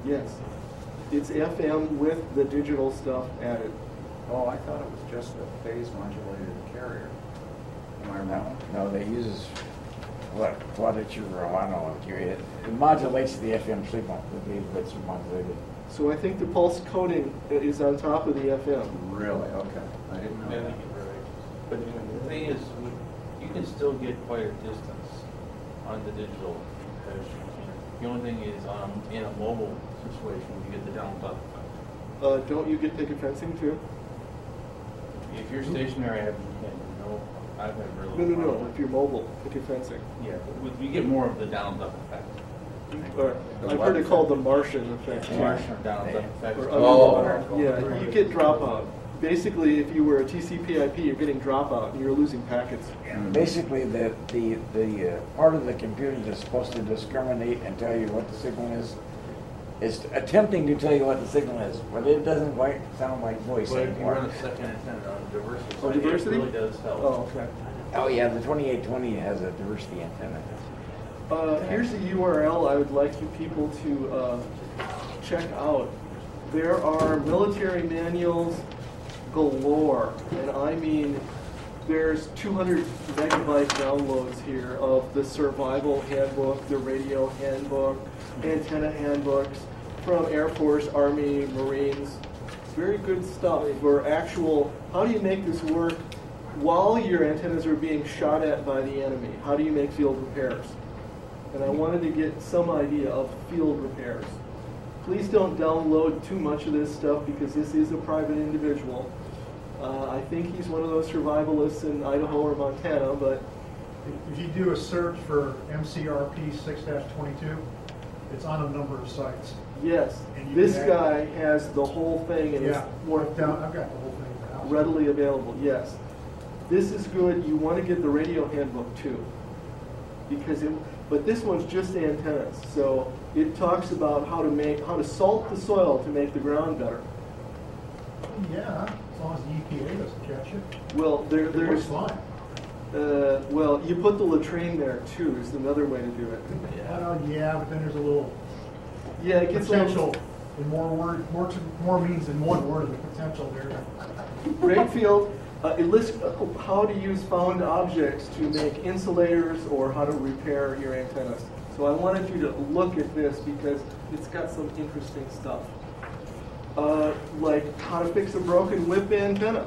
Yes. It's FM with the digital stuff added. Oh, I thought it was just a phase modulated carrier. Am I wrong? No, they use what it's your, I don't know, it modulates the FM signal. The bits are modulated. So I think the pulse coding is on top of the FM. Really? Okay. I didn't know I that. think you're right. But the thing is, you can still get quite a distance on the digital as you can. The only thing is, in a mobile situation, you get the down top effect. Don't you get picket fencing too? If you're stationary, I've had really. No. If you're mobile, picket fencing. Yeah, you get more of the down up effect. Or, I've heard it called the Martian effect. Martian or down up effect. Or Oh. yeah, you get dropout. Basically, if you were a TCP/IP, you're getting dropout and you're losing packets. Basically, the part of the computer that's supposed to discriminate and tell you what the signal is attempting to tell you what the signal is, but it doesn't quite sound like voice But if you anymore. run a second antenna on diversity, Oh, diversity? it really does help. Oh, okay. Oh yeah, the 2820 has a diversity antenna. Here's a URL I would like you people to check out. There are military manuals galore, and I mean there's 200 megabyte downloads here of the survival handbook, the radio handbook, antenna handbooks from Air Force, Army, Marines. Very good stuff for actual, how do you make this work while your antennas are being shot at by the enemy? How do you make field repairs? And I wanted to get some idea of field repairs. Please don't download too much of this stuff because this is a private individual. I think he's one of those survivalists in Idaho or Montana, but if you do a search for MCRP 6-22, it's on a number of sites. yes, And this guy has the whole thing and Yeah, it's more I've got the whole thing in the house. readily available. Yes, this is good. You want to get the radio handbook too, because but this one's just antennas. So it talks about how to salt the soil to make the ground better. Yeah, as long as the EPA doesn't catch it. Well, It there's works fine. well, you put the latrine there too. Is another way to do it. Yeah, but then there's a little Yeah, it gets potential in more means than one word. The potential there. Great field. It lists how to use found objects to make insulators or how to repair your antennas. So I wanted you to look at this because it's got some interesting stuff. Like how to fix a broken whip antenna.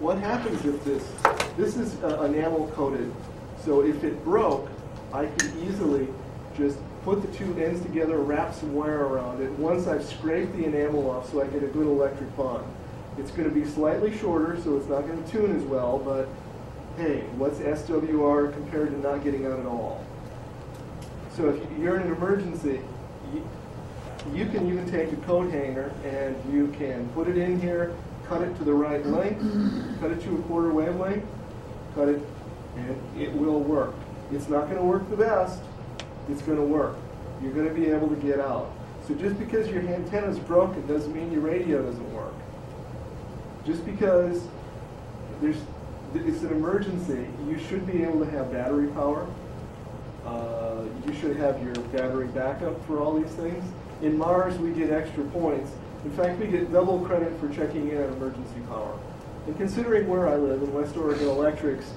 What happens if this is enamel coated, so if it broke, I could easily just put the two ends together, wrap some wire around it. Once I've scraped the enamel off so I get a good electric bond. It's going to be slightly shorter, so it's not going to tune as well, but hey, what's SWR compared to not getting out at all? So if you're in an emergency, you can even take a coat hanger and you can put it in here, cut it to the right length, cut it to a quarter wavelength, cut it, and it will work. It's not going to work the best, it's going to work. You're going to be able to get out. So just because your antenna's broken doesn't mean your radio doesn't work. Just because it's an emergency, you should be able to have battery power. You should have your battery backup for all these things. In Mars, we get extra points. In fact, we get double credit for checking in on emergency power. And considering where I live in West Oregon Electric's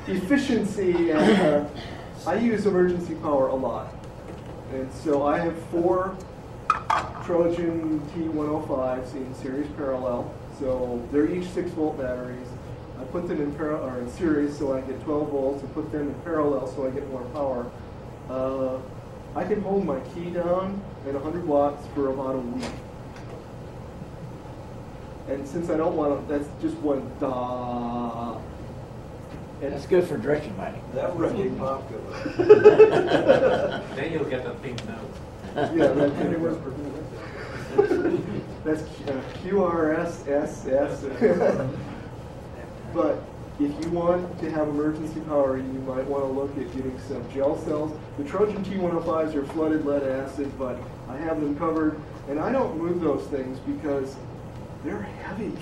efficiency, and I use emergency power a lot. And so I have 4 Trojan T105s in series parallel. So they're each 6-volt batteries. I put them in series so I get 12 volts, and put them in parallel so I get more power. I can hold my key down at 100 watts for about a week. And since I don't want to, that's just one da. And it's good for direction finding. That would be popular. Then you'll get the pink note. Yeah, that's QRSSS. But if you want to have emergency power, you might want to look at getting some gel cells. The Trojan T105s are flooded lead acid, but I have them covered. And I don't move those things because they're heavy.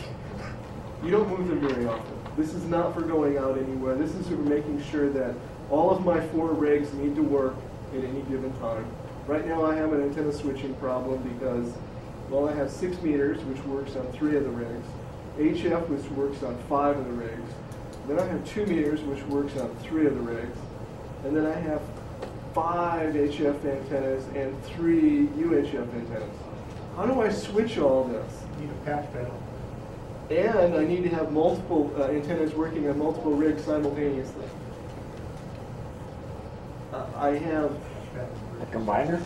You don't move them very often. This is not for going out anywhere. This is for making sure that all of my 4 rigs need to work at any given time. Right now I have an antenna switching problem because, well, I have 6 meters, which works on 3 of the rigs, HF, which works on 5 of the rigs, then I have 2 meters, which works on 3 of the rigs, and then I have 5 HF antennas and 3 UHF antennas. How do I switch all this? You need a patch panel. And I need to have multiple antennas working on multiple rigs simultaneously. I have A combiner?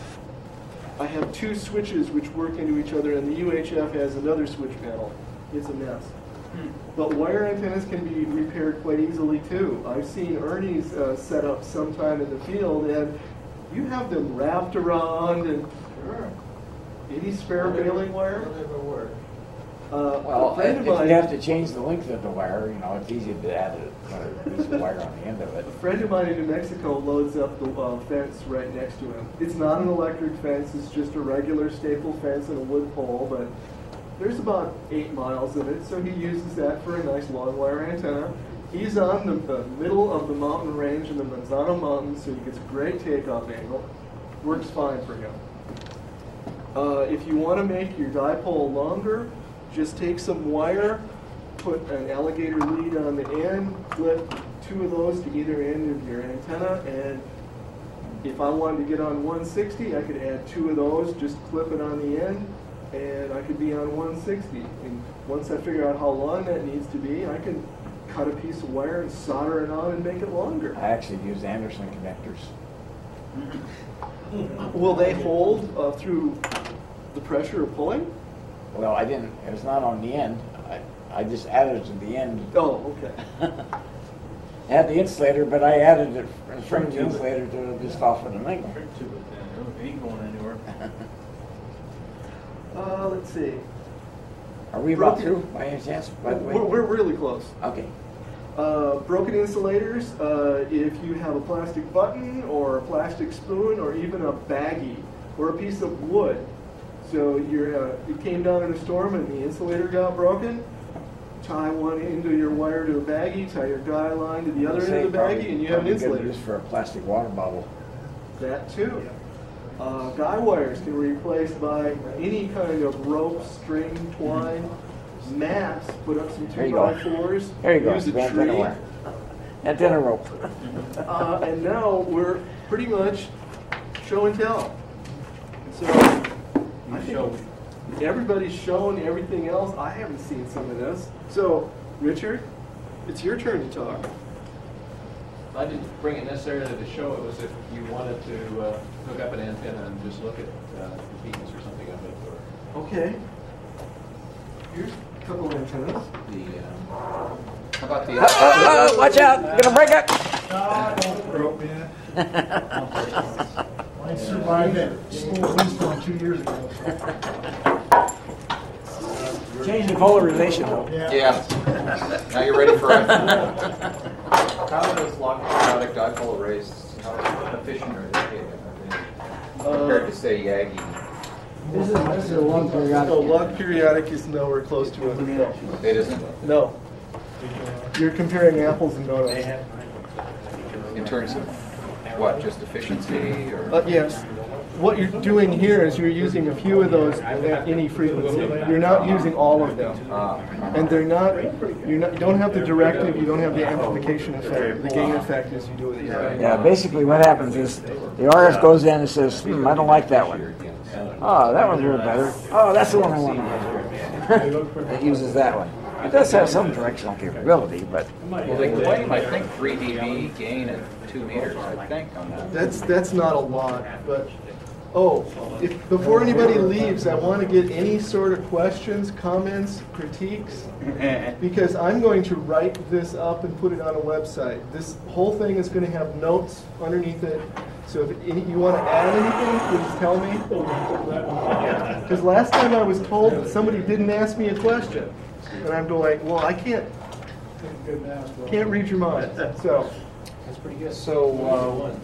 I have 2 switches which work into each other, and the UHF has another switch panel. It's a mess. But wire antennas can be repaired quite easily too. I've seen Ernie's set up sometime in the field, and you have them wrapped around, and any spare baling wire? Well, a friend if of you mine- have to change the length of the wire, you know, it's easy to add a piece of wire on the end of it. A friend of mine in New Mexico loads up the fence right next to him. It's not an electric fence, it's just a regular staple fence and a wood pole, but there's about 8 miles of it, so he uses that for a nice long wire antenna. He's on the middle of the mountain range in the Manzano Mountains, so he gets a great takeoff angle. Works fine for him. If you want to make your dipole longer, just take some wire, put an alligator lead on the end, clip 2 of those to either end of your antenna, and if I wanted to get on 160, I could add 2 of those, just clip it on the end, and I could be on 160. And once I figure out how long that needs to be, I can cut a piece of wire and solder it on and make it longer. I actually use Anderson connectors. Will they hold through the pressure of pulling? Well, I didn't, it was not on the end. I just added it to the end. Oh, okay. I had the insulator, but I added it, framed the insulator to just off of the angle. Trick to it then. It ain't going anywhere. Let's see. Are we about through by any chance, by the way? We're really close. Okay. Broken insulators, if you have a plastic button or a plastic spoon or even a baggie or a piece of wood. So you came down in a storm and the insulator got broken, tie one end of your wire to a baggie, tie your guy line to the other end of the baggie, and you have an insulator. Used for a plastic water bottle. That too. Guy wires can be replaced by any kind of rope, string, twine, mats. Put up some There you go. 2x4s. There you go. Use a Antenna tree. wire. Antenna rope. And now we're pretty much show and tell. So I think everybody's shown everything else. I haven't seen some of this. So Richard, it's your turn to talk. I didn't bring it necessarily to show. It was if you wanted to hook up an antenna and just look at the beams or something of it, or Okay. Here's a couple of antennas. how about the Watch out! Gonna break it! Don't broke, man. I survived that slow windstorm 2 years ago. Change the polarization though. Yeah. Now you're ready for it. How are those locked periodic dipole arrays? How efficient are they? Compared to say Yagi. This is a long periodic. So log periodic is nowhere close to it. No. It isn't No. You're comparing apples and donuts. in terms of what, just efficiency or? Yes. What you're doing here is you're using a few of those at any frequency. You're not using all of them. And they're not, you don't have the directive, you don't have the amplification effect, the gain effect as you do with the Yeah, basically what happens is the RF goes in and says, I don't like that one. Oh, that one's a little better. Oh, that's the one I want. It uses that one. It does have some directional capability, but Well, they claim, I think, 3 dB gain at 2 meters, I think, on that. That's not a lot, but, before anybody leaves, I want to get any sort of questions, comments, critiques, because I'm going to write this up and put it on a website. This whole thing is going to have notes underneath it, so if you want to add anything, please tell me. Because last time I was told that somebody didn't ask me a question, and I'm going, well, I can't read your mind, so. So,